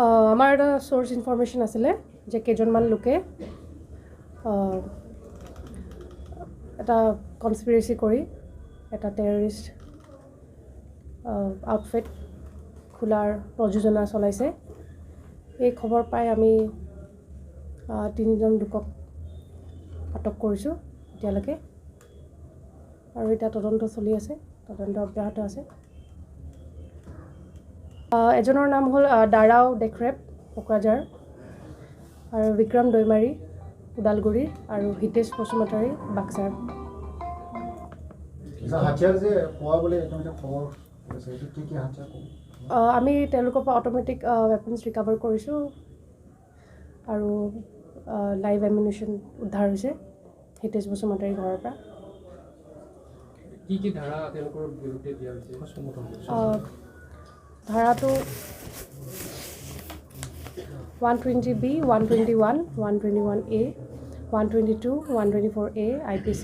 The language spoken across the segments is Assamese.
আমাৰ এটা সোৰ্স ইনফৰমেশন আছিলে যে কেইজনমান লোকে এটা কনস্পিৰেচি কৰি এটা টেৰৰিষ্ট আউটফিট খোলাৰ প্ৰযোজনা চলাইছে। এই খবৰ পাই আমি 3জন লোকক আটক কৰিছোঁ এতিয়ালৈকে, আৰু এটা তদন্ত চলি আছে, তদন্ত অব্যাহত আছে। এজনৰ নাম হ'ল দাৰাও ডেক্ৰেপ কোকৰাঝাৰ, আৰু বিক্ৰম দৈমাৰী ওদালগুৰি, আৰু হিতেশ বসুমতাৰী বাক্সাৰ। আমি তেওঁলোকৰ পৰা অট'মেটিক ৱেপনছ ৰিকভাৰ কৰিছোঁ, আৰু লাইভ এমিউনিশ্যন উদ্ধাৰ হৈছে হিতেশ বসুমতাৰীৰ ঘৰৰ পৰা। ধাৰাটো 120B, 121, 121A, 122, 124A IPC,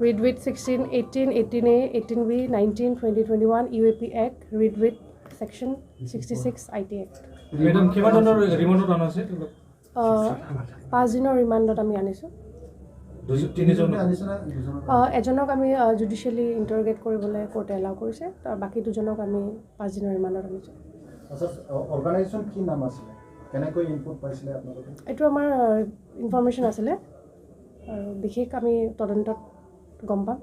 read with 16, 18, 18A, 18B, 19, 20, 21 UAP Act, read with section 66 IT Act. Madam, কিমান দিনৰ ৰিমান্ডত আনা আছে? 5 দিনৰ ৰিমান্ডত আমি আনিছোঁ। এজনক আমি জুডিচিয়েলি ইণ্টাৰগেট কৰিবলৈ কোৰ্টে এলাউ কৰিছে, তাৰ বাকী দুজনক আমি 5 দিনৰ ৰিমান্ডত আনিছোঁ। অৰ্গানাইজেশ্যন কি নাম আছিলে, কেনেকৈ ইনপুট পাইছিলে আপোনালোকে? এইটো আমাৰ ইনফৰমেশ্যন আছিলে, আৰু বিশেষ আমি তদন্তত গম পাম,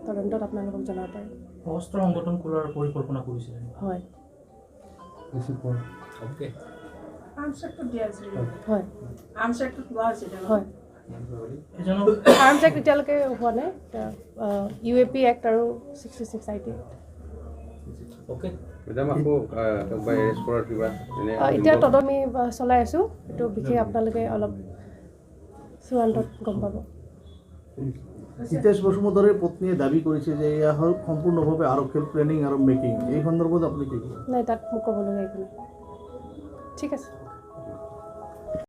তদন্তত আপোনালোকক জনাব পাৰিম। অস্ত্ৰ সংগঠন খোলাৰ পৰিকল্পনা কৰিছিলে? হয়। ওকে। হয়। হয়। আৰ্মছ এক্ট এতিয়ালৈকে হোৱা নাই, UAP এক্ট আৰু 66 IT। এতিয়া তদন্ত আমি চলাই আছোঁ, এইটো বিশেষ আপোনালোকে অলপ চূড়ান্তত গম পাব। হিতেশ বসুমতাৰীৰ পত্নীয়ে দাবী কৰিছে যে এয়া হ'ল সম্পূৰ্ণভাৱে আৰক্ষীৰ প্লেনিং আৰু মেকিং। এই সন্দৰ্ভত আপুনি কি ক'ব? নাই, তাত মোক ক'বলগীয়া একো নাই। ঠিক আছে।